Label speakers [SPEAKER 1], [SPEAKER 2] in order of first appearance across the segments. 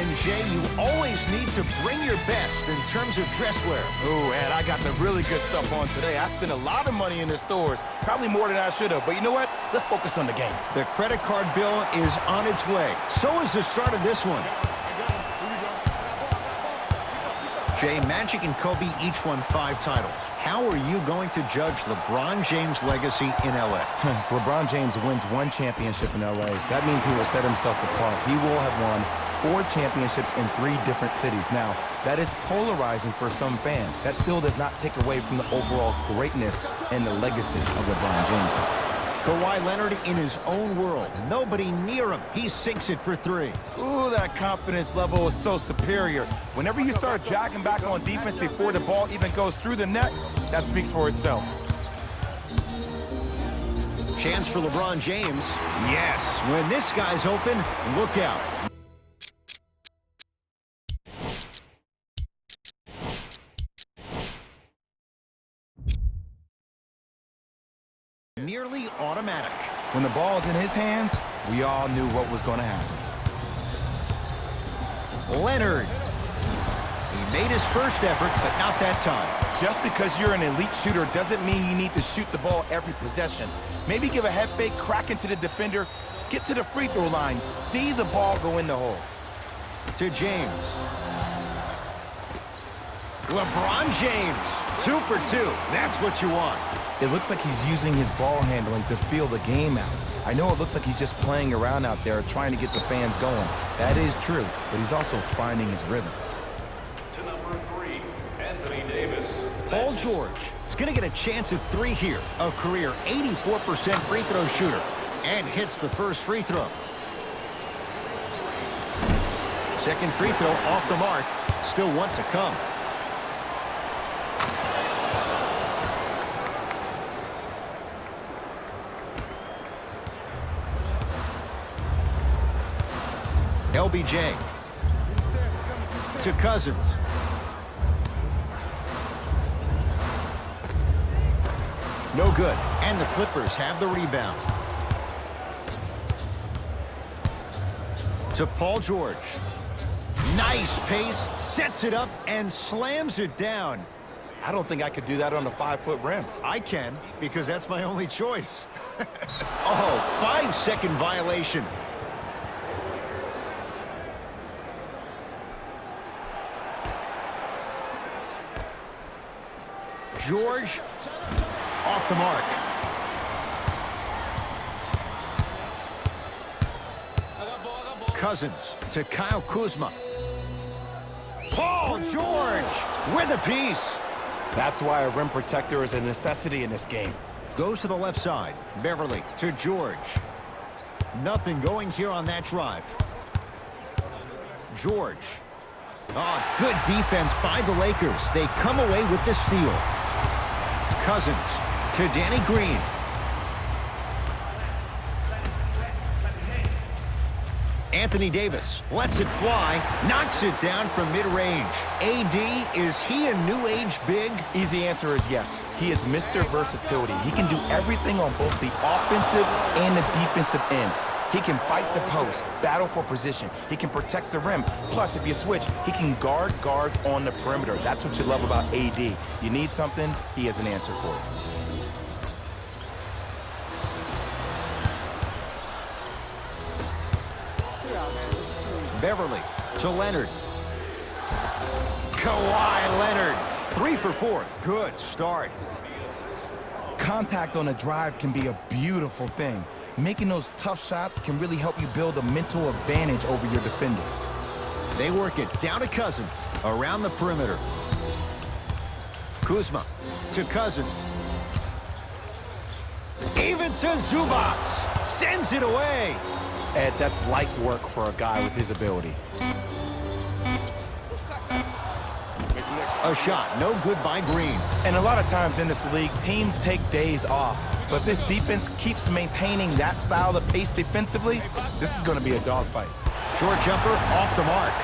[SPEAKER 1] And, Jay, you always need to bring your best in terms of dress wear.
[SPEAKER 2] Ooh, and I got the really good stuff on today. I spent a lot of money in the stores, probably more than I should have. But you know what? Let's focus on the game.
[SPEAKER 1] The credit card bill is on its way. So is the start of this one. Jay, Magic and Kobe each won 5 titles. How are you going to judge LeBron James' legacy in L.A.?
[SPEAKER 2] If LeBron James wins 1 championship in L.A., that means he will set himself apart. He will have won 4 championships in 3 different cities. Now, that is polarizing for some fans. That still does not take away from the overall greatness and the legacy of LeBron James.
[SPEAKER 1] Kawhi Leonard in his own world. Nobody near him. He sinks it for 3.
[SPEAKER 2] Ooh, that confidence level is so superior. Whenever you start jogging back on defense before the ball even goes through the net, that speaks for itself.
[SPEAKER 1] Chance for LeBron James. Yes, when this guy's open, look out. Nearly automatic.
[SPEAKER 2] When the ball's in his hands, we all knew what was going to happen.
[SPEAKER 1] Leonard. He made his first effort, but not that time.
[SPEAKER 2] Just because you're an elite shooter doesn't mean you need to shoot the ball every possession. Maybe give a head fake, crack into the defender, get to the free throw line, see the ball go in the hole.
[SPEAKER 1] To James. LeBron James, 2 for 2. That's what you want.
[SPEAKER 2] It looks like he's using his ball handling to feel the game out. I know it looks like he's just playing around out there trying to get the fans going. That is true, but he's also finding his rhythm.
[SPEAKER 3] To number 3, Anthony Davis.
[SPEAKER 1] Paul George is going to get a chance at 3 here. A career 84% free throw shooter. And hits the first free throw. Second free throw off the mark. Still 1 to come. LBJ to Cousins. No good. And the Clippers have the rebound. To Paul George. Nice pace, sets it up, and slams it down.
[SPEAKER 2] I don't think I could do that on a 5-foot rim.
[SPEAKER 1] I can, because that's my only choice. Oh, 5-second violation. George off the mark. Cousins to Kyle Kuzma. Paul George with a piece.
[SPEAKER 2] That's why a rim protector is a necessity in this game.
[SPEAKER 1] Goes to the left side. Beverly to George. Nothing going here on that drive. George. Oh, good defense by the Lakers. They come away with the steal. Cousins to Danny Green. Anthony Davis lets it fly, knocks it down from mid-range. AD, is he a new age big?
[SPEAKER 2] Easy answer is yes. He is Mr. Versatility. He can do everything on both the offensive and the defensive end. He can fight the post, battle for position. He can protect the rim. Plus, if you switch, he can guard guards on the perimeter. That's what you love about AD. You need something, he has an answer for it.
[SPEAKER 1] Beverly to Leonard. Kawhi Leonard, 3 for 4. Good start.
[SPEAKER 2] Contact on a drive can be a beautiful thing. Making those tough shots can really help you build a mental advantage over your defender.
[SPEAKER 1] They work it down to Cousins, around the perimeter. Kuzma to Cousins. Even to Zubats, sends it away.
[SPEAKER 2] Ed, that's light work for a guy with his ability.
[SPEAKER 1] A shot, no good by Green.
[SPEAKER 2] And a lot of times in this league, teams take days off. But if this defense keeps maintaining that style of pace defensively, this is going to be a dogfight.
[SPEAKER 1] Short jumper off the mark.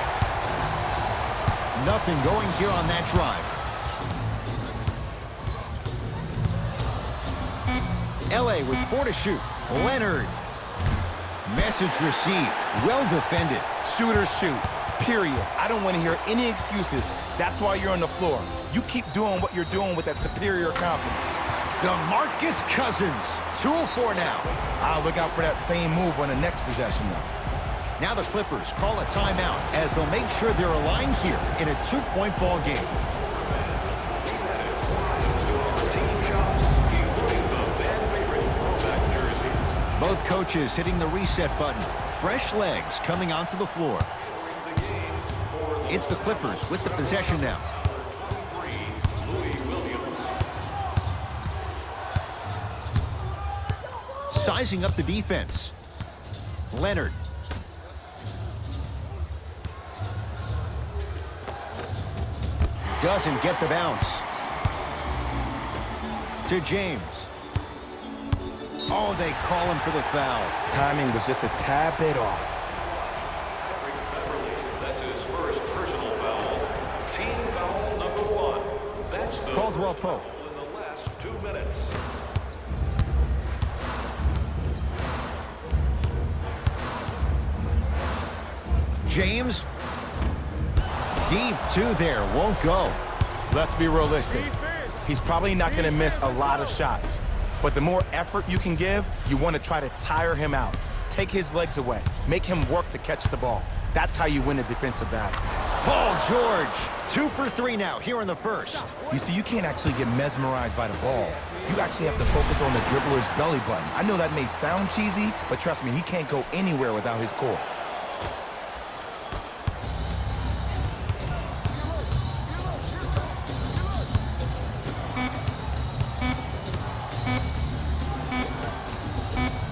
[SPEAKER 1] Nothing going here on that drive. LA with 4 to shoot. Leonard. Message received. Well defended.
[SPEAKER 2] Shooters shoot. period. I don't want to hear any excuses. That's why you're on the floor. You keep doing what you're doing with that superior confidence.
[SPEAKER 1] DeMarcus Cousins, 2-4 now.
[SPEAKER 2] I'll look out for that same move on the next possession, though.
[SPEAKER 1] Now the Clippers call a timeout as they'll make sure they're aligned here in a 2-point ball game. Both coaches hitting the reset button. Fresh legs coming onto the floor. It's the Clippers with the possession now. Sizing up the defense. Leonard. Doesn't get the bounce. To James. Oh, they call him for the foul.
[SPEAKER 2] Timing was just a tad bit off.
[SPEAKER 3] That's his first personal foul. Team foul number 1. That's the
[SPEAKER 1] Caldwell Pope.
[SPEAKER 3] in the last 2 minutes.
[SPEAKER 1] James. Deep 2 there. Won't go.
[SPEAKER 2] Let's be realistic. He's probably not going to miss a lot of shots. But the more effort you can give, you want to try to tire him out. Take his legs away. Make him work to catch the ball. That's how you win a defensive battle.
[SPEAKER 1] Paul George, 2 for 3 now here in the first.
[SPEAKER 2] You see, you can't actually get mesmerized by the ball. You actually have to focus on the dribbler's belly button. I know that may sound cheesy, but trust me, he can't go anywhere without his core.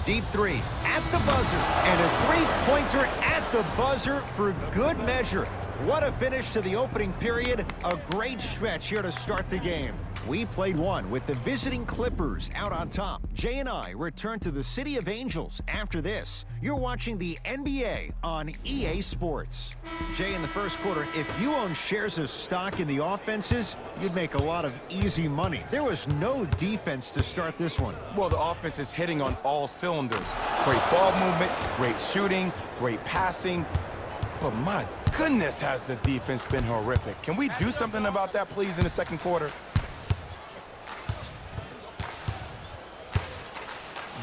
[SPEAKER 1] Deep 3 at the buzzer, and a 3-pointer at the buzzer for good measure. What a finish to the opening period. A great stretch here to start the game. We played one with the visiting Clippers out on top. Jay and I return to the City of Angels after this. You're watching the NBA on EA Sports. Jay, in the first quarter, if you own shares of stock in the offenses, you'd make a lot of easy money. There was no defense to start this one.
[SPEAKER 2] Well, the offense is hitting on all cylinders. Great ball movement, great shooting, great passing. But my goodness, has the defense been horrific. Can we do something about that, please, in the second quarter?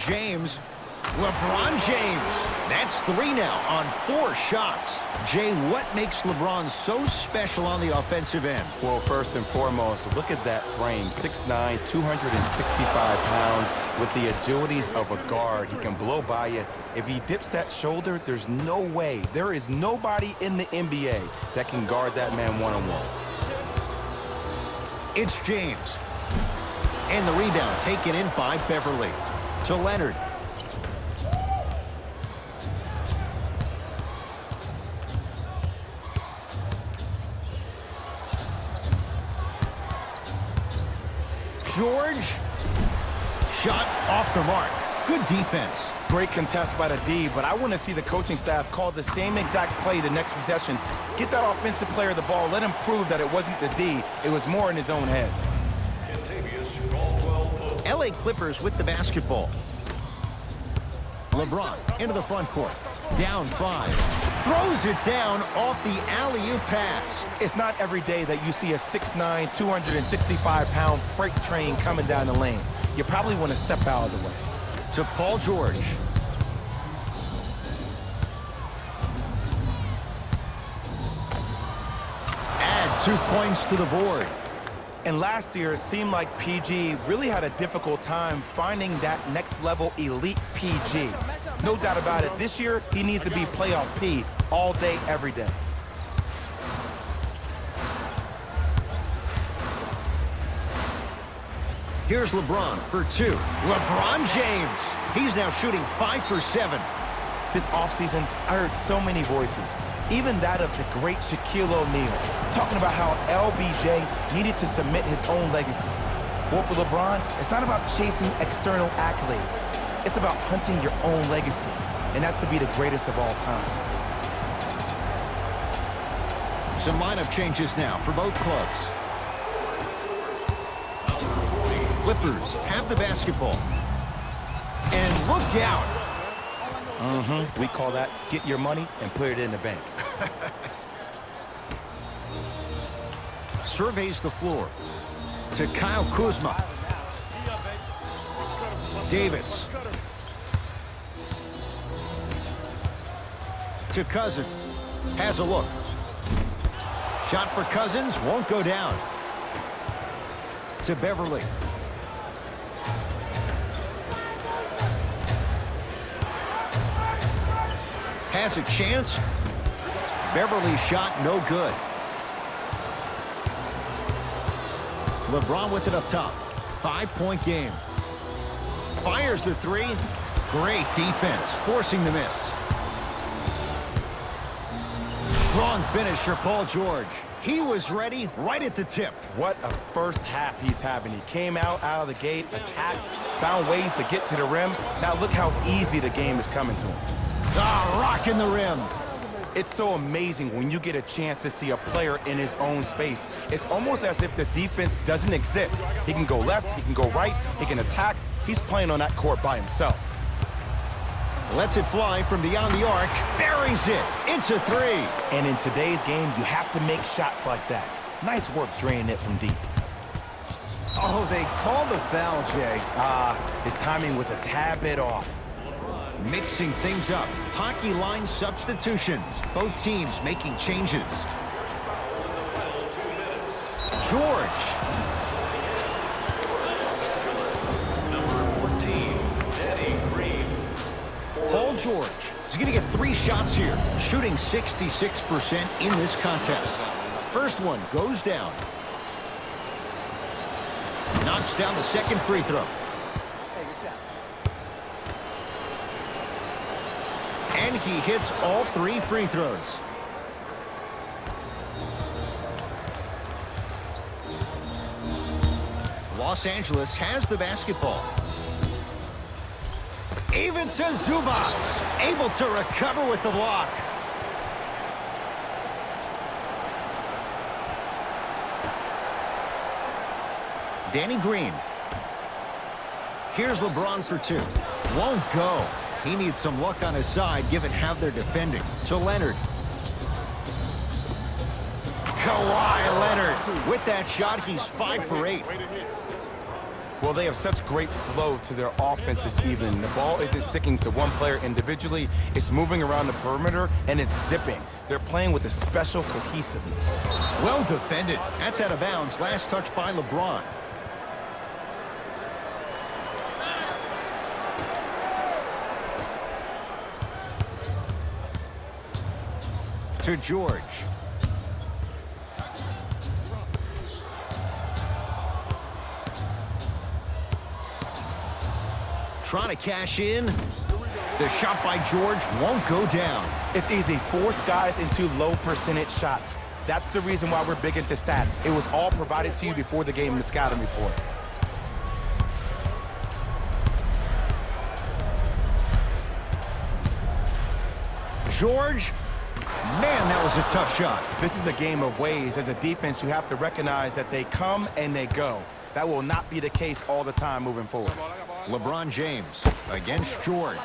[SPEAKER 1] James, LeBron James. That's 3 now on 4 shots. Jay, what makes LeBron so special on the offensive end?
[SPEAKER 2] Well, first and foremost, look at that frame. 6'9", 265 pounds with the agilities of a guard. He can blow by you. If he dips that shoulder, there's no way. There is nobody in the NBA that can guard that man one-on-one.
[SPEAKER 1] It's James. And the rebound taken in by Beverly. To Leonard. George. Shot off the mark. Good defense.
[SPEAKER 2] Great contest by the D, but I want to see the coaching staff call the same exact play the next possession. Get that offensive player the ball. Let him prove that it wasn't the D. It was more in his own head.
[SPEAKER 1] LA Clippers with the basketball. LeBron into the front court. Down 5. Throws it down off the alley-oop pass.
[SPEAKER 2] It's not every day that you see a 6'9", 265-pound freight train coming down the lane. You probably want to step out of the way.
[SPEAKER 1] To Paul George. Add 2 points to the board.
[SPEAKER 2] And last year, it seemed like PG really had a difficult time finding that next-level elite PG. No doubt about it, this year, he needs to be playoff P all day, every day.
[SPEAKER 1] Here's LeBron for 2. LeBron James. He's now shooting 5 for 7.
[SPEAKER 2] This offseason, I heard so many voices, even that of the great Shaquille O'Neal, talking about how LBJ needed to submit his own legacy. Well, for LeBron, it's not about chasing external accolades. It's about hunting your own legacy, and that's to be the greatest of all time.
[SPEAKER 1] Some lineup changes now for both clubs. Clippers have the basketball. And look out.
[SPEAKER 2] We call that get your money and put it in the bank.
[SPEAKER 1] surveys the floor. To Kyle Kuzma. Davis. To Cousins. Has a look. Shot for Cousins. Won't go down. To Beverly. Has a chance. Beverly's shot no good. LeBron with it up top. 5-point game. Fires the three. Great defense, forcing the miss. Strong finish for Paul George. He was ready right at the tip.
[SPEAKER 2] What a first half he's having. He came out of the gate, attacked, found ways to get to the rim. Now look how easy the game is coming to him.
[SPEAKER 1] Ah, rocking the rim.
[SPEAKER 2] It's so amazing when you get a chance to see a player in his own space. It's almost as if the defense doesn't exist. He can go left, he can go right, he can attack. He's playing on that court by himself.
[SPEAKER 1] Lets it fly from beyond the arc. Buries it. It's a three.
[SPEAKER 2] And in today's game, you have to make shots like that. Nice work draining it from deep.
[SPEAKER 1] Oh, they called the foul, Jay.
[SPEAKER 2] His timing was a tad bit off.
[SPEAKER 1] Mixing things up. Hockey line substitutions. Both teams making changes. George.
[SPEAKER 3] Number 14, Danny Green.
[SPEAKER 1] Paul George is going to get 3 shots here, shooting 66% in this contest. First one goes down. Knocks down the second free throw. And he hits all 3 free throws. Los Angeles has the basketball. Even to Zubats, able to recover with the block. Danny Green. Here's LeBron for 2. Won't go. He needs some luck on his side, given how they're defending. To Leonard. Kawhi Leonard. With that shot, he's 5 for 8.
[SPEAKER 2] Well, they have such great flow to their offense this evening. The ball isn't sticking to one player individually. It's moving around the perimeter, and it's zipping. They're playing with a special cohesiveness.
[SPEAKER 1] Well defended. That's out of bounds. Last touch by LeBron. To George. Trying to cash in. The shot by George won't go down.
[SPEAKER 2] It's easy. Force guys into low percentage shots. That's the reason why we're big into stats. It was all provided to you before the game in the scouting report.
[SPEAKER 1] George. Man, that was a tough shot.
[SPEAKER 2] This is a game of ways. As a defense, you have to recognize that they come and they go. That will not be the case all the time moving forward.
[SPEAKER 1] LeBron James against George.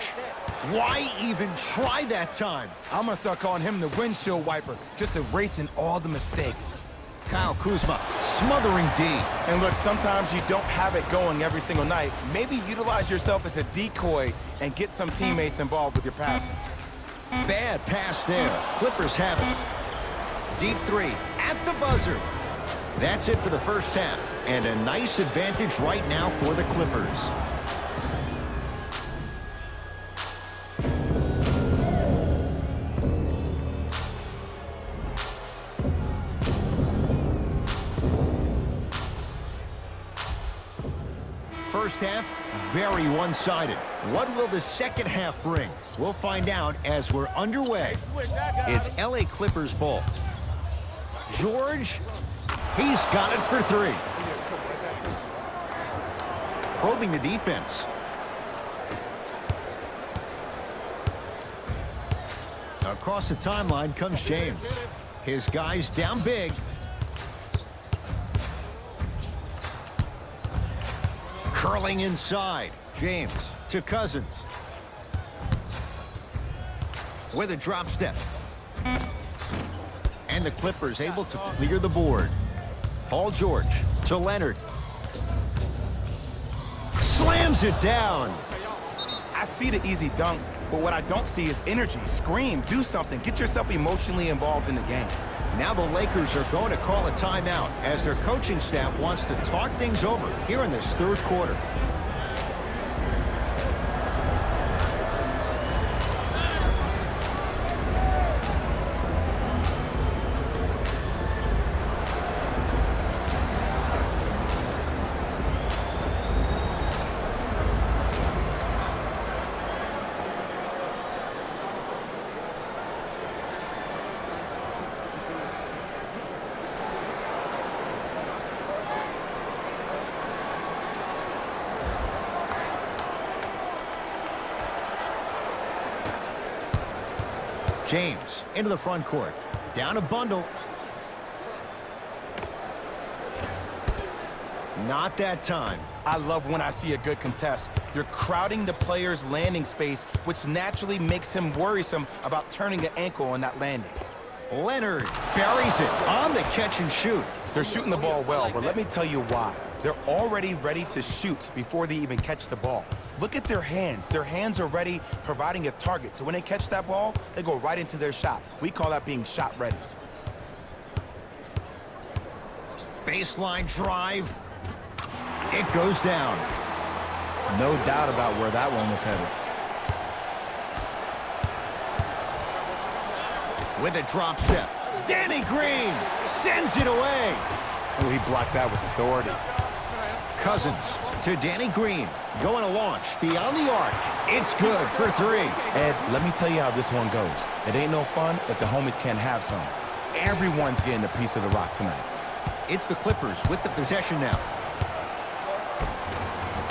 [SPEAKER 1] Why even try that time?
[SPEAKER 2] I'm going to start calling him the windshield wiper, just erasing all the mistakes.
[SPEAKER 1] Kyle Kuzma smothering D.
[SPEAKER 2] And look, sometimes you don't have it going every single night. Maybe utilize yourself as a decoy and get some teammates involved with your passing.
[SPEAKER 1] Bad pass there. Clippers have it. Deep 3 at the buzzer. That's it for the first half. And a nice advantage right now for the Clippers. First half, very one-sided. What will the second half bring? We'll find out as we're underway. It's LA Clippers ball. George, he's got it for 3. Probing the defense. Across the timeline comes James. His guys down big. Curling inside. James to Cousins. With a drop step. And the Clippers able to clear the board. Paul George to Leonard. Slams it down.
[SPEAKER 2] I see the easy dunk, but what I don't see is energy. Scream, do something, get yourself emotionally involved in the game.
[SPEAKER 1] Now the Lakers are going to call a timeout as their coaching staff wants to talk things over here in this third quarter. James into the front court. Down a bundle. Not that time.
[SPEAKER 2] I love when I see a good contest. You're crowding the player's landing space, which naturally makes him worrisome about turning an ankle on that landing.
[SPEAKER 1] Leonard buries it on the catch and shoot.
[SPEAKER 2] They're shooting the ball well, but let me tell you why. They're already ready to shoot before they even catch the ball. Look at their hands. Their hands are ready, providing a target. So when they catch that ball, they go right into their shot. We call that being shot ready.
[SPEAKER 1] Baseline drive. It goes down.
[SPEAKER 2] No doubt about where that one was headed.
[SPEAKER 1] With a drop step. Danny Green sends it away.
[SPEAKER 2] Oh, he blocked that with authority.
[SPEAKER 1] Cousins to Danny Green. Going to launch beyond the arc. It's good for three.
[SPEAKER 2] Ed, let me tell you how this one goes. It ain't no fun if the homies can't have some. Everyone's getting a piece of the rock tonight.
[SPEAKER 1] It's the Clippers with the possession now.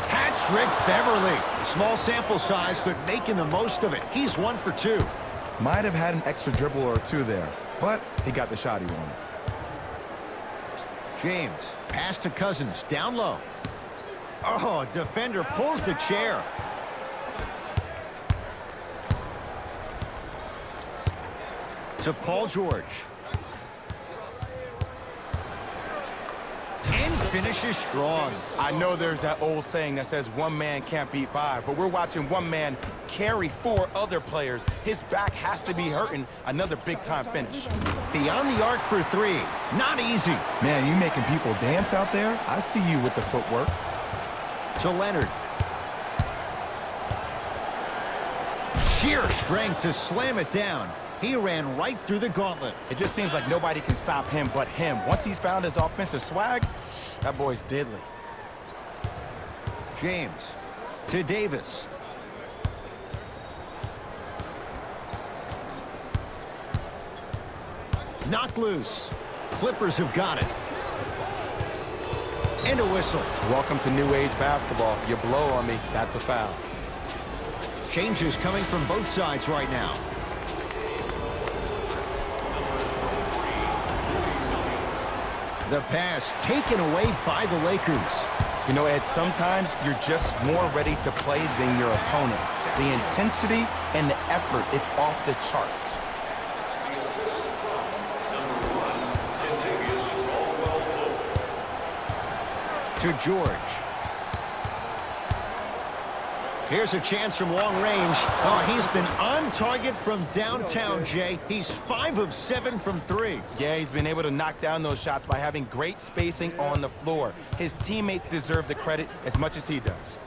[SPEAKER 1] Hat-trick Beverly. Small sample size, but making the most of it. He's 1 for 2.
[SPEAKER 2] Might have had an extra dribble or two there, but he got the shot he wanted.
[SPEAKER 1] James, pass to Cousins, down low. Oh, defender pulls the chair. To Paul George. And finishes strong.
[SPEAKER 2] I know there's that old saying that says one man can't beat five, but we're watching one man carry 4 other players. His back has to be hurting. Another big-time finish.
[SPEAKER 1] Beyond the arc for 3. Not easy.
[SPEAKER 2] Man, you making people dance out there? I see you with the footwork.
[SPEAKER 1] To Leonard. Sheer strength to slam it down. He ran right through the gauntlet.
[SPEAKER 2] It just seems like nobody can stop him but him. Once he's found his offensive swag, that boy's deadly.
[SPEAKER 1] James to Davis. Knocked loose. Clippers have got it. And a whistle.
[SPEAKER 2] Welcome to new age basketball. You blow on me, that's a foul.
[SPEAKER 1] Changes coming from both sides right now. The pass taken away by the Lakers.
[SPEAKER 2] You know, Ed, sometimes you're just more ready to play than your opponent. The intensity and the effort is off the charts.
[SPEAKER 1] To George. Here's a chance from long range. Oh, he's been on target from downtown, Jay. He's 5 of 7 from 3.
[SPEAKER 2] Yeah, he's been able to knock down those shots by having great spacing on the floor. His teammates deserve the credit as much as he does.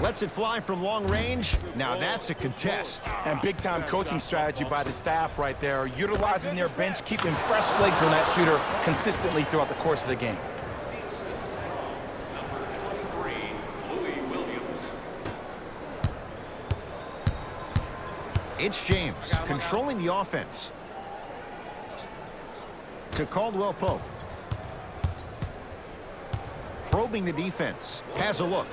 [SPEAKER 1] Lets it fly from long range. Now that's a contest.
[SPEAKER 2] And big-time coaching strategy by the staff right there, utilizing their bench, keeping fresh legs on that shooter consistently throughout the course of the game.
[SPEAKER 1] It's James controlling the offense. To Caldwell Pope. Probing the defense. Has a look.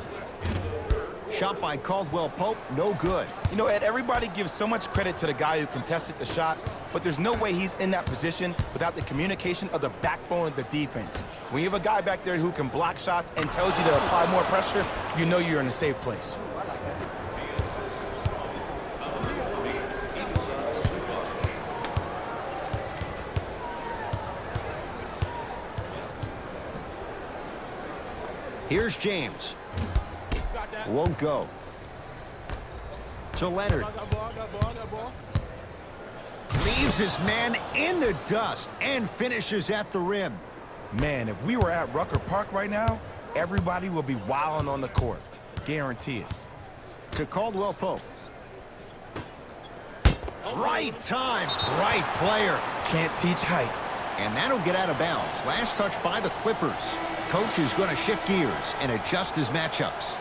[SPEAKER 1] Shot by Caldwell Pope, no good.
[SPEAKER 2] You know, Ed, everybody gives so much credit to the guy who contested the shot, but there's no way he's in that position without the communication of the backbone of the defense. When you have a guy back there who can block shots and tells you to apply more pressure, you know you're in a safe place.
[SPEAKER 1] Here's James. Won't go. To Leonard. Leaves his man in the dust and finishes at the rim.
[SPEAKER 2] Man, if we were at Rucker Park right now, everybody will be wilding on the court. Guarantee it.
[SPEAKER 1] To Caldwell Pope. Right time, right player.
[SPEAKER 2] Can't teach height.
[SPEAKER 1] And that'll get out of bounds. Last touch by the Clippers. Coach is going to shift gears and adjust his matchups.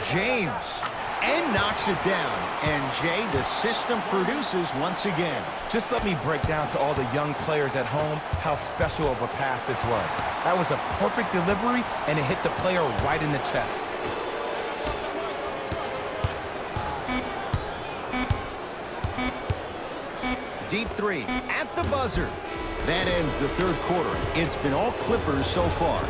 [SPEAKER 1] James, and knocks it down. And Jay, the system produces once again.
[SPEAKER 2] Just let me break down to all the young players at home how special of a pass this was. That was a perfect delivery, and it hit the player right in the chest.
[SPEAKER 1] Deep three at the buzzer. That ends the third quarter. It's been all Clippers so far.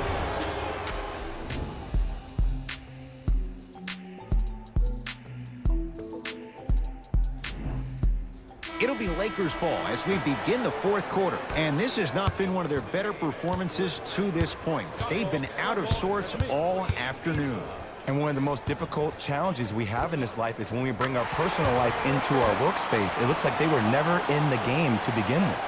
[SPEAKER 1] It'll be Lakers ball as we begin the fourth quarter. And this has not been one of their better performances to this point. They've been out of sorts all afternoon.
[SPEAKER 2] And one of the most difficult challenges we have in this life is when we bring our personal life into our workspace. It looks like they were never in the game to begin with.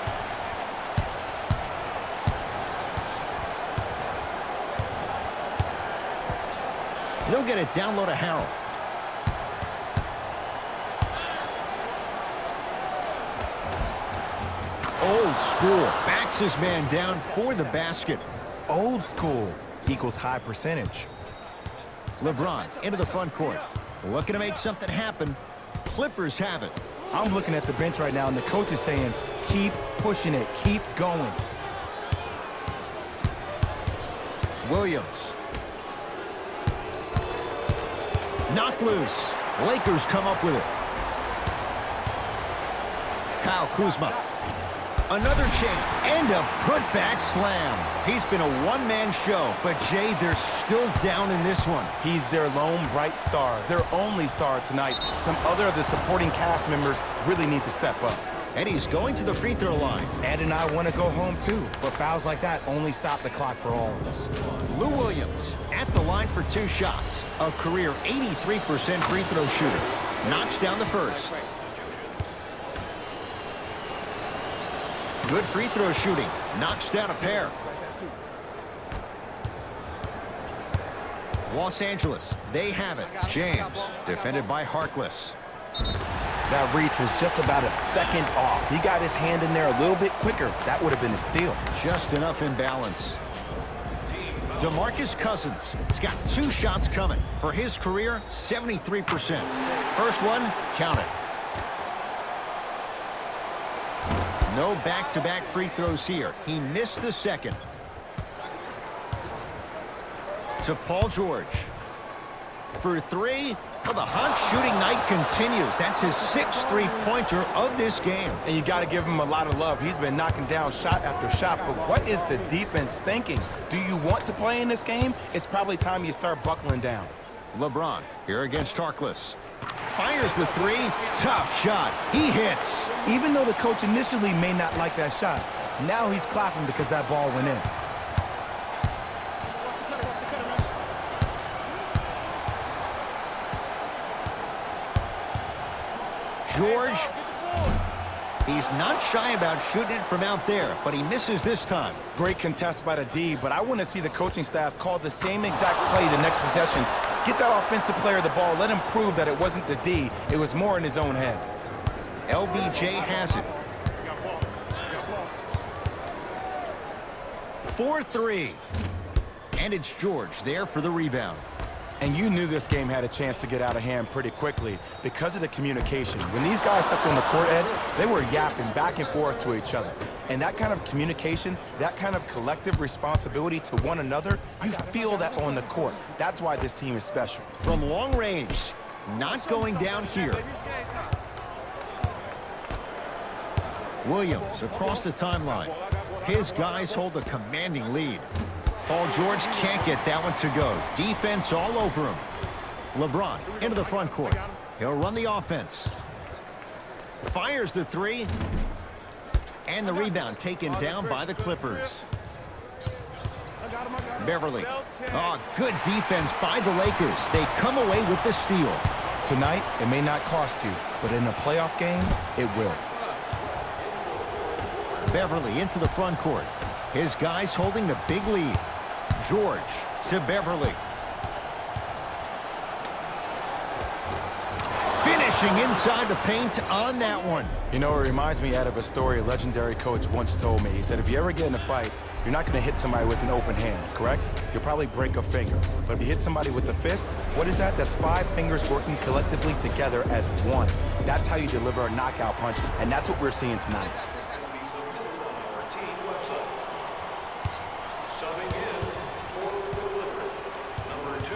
[SPEAKER 1] They'll get it down low to Harrell. Old school. Backs his man down for the basket.
[SPEAKER 2] Old school equals high percentage.
[SPEAKER 1] Lebron into the front court. Looking to make something happen. Clippers have it.
[SPEAKER 2] I'm looking at the bench right now, and the coach is saying, keep pushing it, keep going.
[SPEAKER 1] Williams. Knocked loose. Lakers come up with it. Kyle Kuzma. Another chain and a putback slam. He's been a one-man show, but Jay, they're still down in this one.
[SPEAKER 2] He's their lone bright star, their only star tonight. Some other of the supporting cast members really need to step up.
[SPEAKER 1] And he's going to the free throw line.
[SPEAKER 2] Ed and I want to go home too, but fouls like that only stop the clock for all of us.
[SPEAKER 1] Lou Williams at the line for 2 shots. A career 83% free throw shooter. Knocks down the first. Good free throw shooting. Knocks down a pair. Los Angeles, they have it. James, defended by Harkless.
[SPEAKER 2] That reach was just about a second off. He got his hand in there a little bit quicker. That would have been a steal.
[SPEAKER 1] Just enough imbalance. DeMarcus Cousins has got 2 shots coming. For his career, 73%. First one, count it. No back-to-back free throws here. He missed the second. To Paul George. For 3. Well, the hot shooting night continues. That's his 6th three-pointer of this game.
[SPEAKER 2] And you got to give him a lot of love. He's been knocking down shot after shot. But what is the defense thinking? Do you want to play in this game? It's probably time you start buckling down.
[SPEAKER 1] LeBron here against Harkless. Fires the 3. Tough shot. He hits.
[SPEAKER 2] Even though the coach initially may not like that shot, now he's clapping because that ball went in.
[SPEAKER 1] George, he's not shy about shooting it from out there, but he misses this time.
[SPEAKER 2] Great contest by the D, but I want to see the coaching staff call the same exact play the next possession. Get that offensive player the ball. Let him prove that it wasn't the D. It was more in his own head.
[SPEAKER 1] LBJ has it. 4-3. And it's George there for the rebound.
[SPEAKER 2] And you knew this game had a chance to get out of hand pretty quickly because of the communication. When these guys stepped on the court, Ed, they were yapping back and forth to each other. And that kind of communication, that kind of collective responsibility to one another, you feel that on the court. That's why this team is special.
[SPEAKER 1] From long range, not going down here. Williams across the timeline. His guys hold a commanding lead. Paul George can't get that one to go. Defense all over him. LeBron into the front court. He'll run the offense. Fires the three. And the rebound taken down by the Clippers. Beverly. Oh, good defense by the Lakers. They come away with the steal.
[SPEAKER 2] Tonight, it may not cost you, but in a playoff game, it will.
[SPEAKER 1] Beverly into the front court. His guys holding the big lead. George to Beverly. Finishing inside the paint on that one.
[SPEAKER 2] You know, it reminds me out of a story a legendary coach once told me. He said, if you ever get in a fight, you're not going to hit somebody with an open hand, correct? You'll probably break a finger. But if you hit somebody with a fist, what is that? That's 5 fingers working collectively together as one. That's how you deliver a knockout punch, and that's what we're seeing tonight.
[SPEAKER 3] Subbing in for the Clippers, number 2,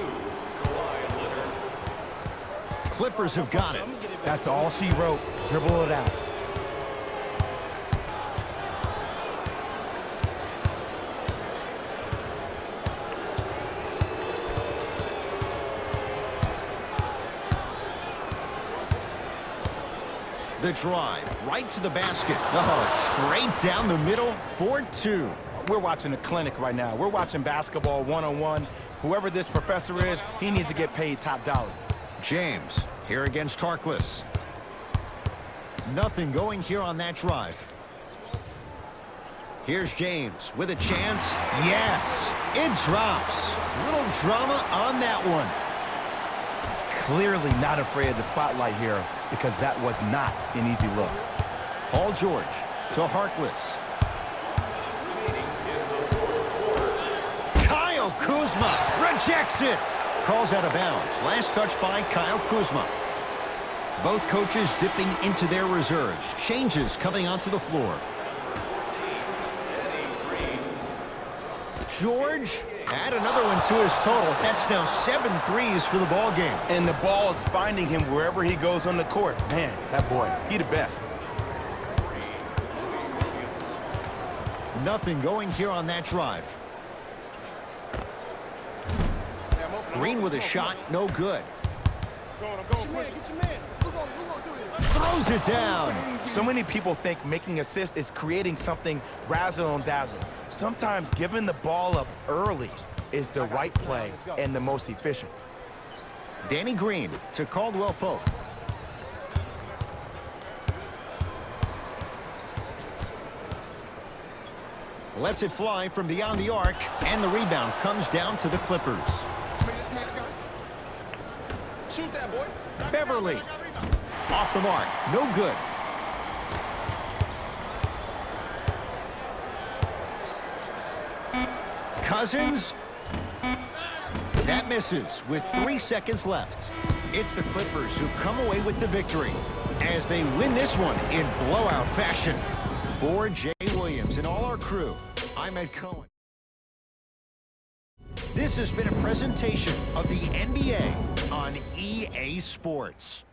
[SPEAKER 3] Kawhi Leonard.
[SPEAKER 1] Clippers have got it.
[SPEAKER 2] That's all she wrote. Dribble it out.
[SPEAKER 1] The drive, right to the basket. Oh, straight down the middle for 2.
[SPEAKER 2] We're watching a clinic right now. We're watching basketball one-on-one. Whoever this professor is, he needs to get paid top dollar.
[SPEAKER 1] James here against Harkless. Nothing going here on that drive. Here's James with a chance. Yes, it drops. Little drama on that one.
[SPEAKER 2] Clearly not afraid of the spotlight here, because that was not an easy look.
[SPEAKER 1] Paul George to Harkless. Kyle Kuzma rejects it. Calls out of bounds. Last touch by Kyle Kuzma. Both coaches dipping into their reserves. Changes coming onto the floor. George add another one to his total. That's now 7 threes for the ball game.
[SPEAKER 2] And the ball is finding him wherever he goes on the court. Man, that boy, he the best.
[SPEAKER 1] Nothing going here on that drive. Green with a shot, no good. Throws it down.
[SPEAKER 2] So many people think making assists is creating something razzle and dazzle. Sometimes giving the ball up early is the right play and the most efficient.
[SPEAKER 1] Danny Green to Caldwell Pope. Lets it fly from beyond the arc, and the rebound comes down to the Clippers.
[SPEAKER 4] Shoot that, boy.
[SPEAKER 1] Beverly. Off the mark. No good. Cousins. That misses with 3 seconds left. It's the Clippers who come away with the victory as they win this one in blowout fashion. For Jay Williams and all our crew, I'm Ed Cohen. This has been a presentation of the NBA on EA Sports.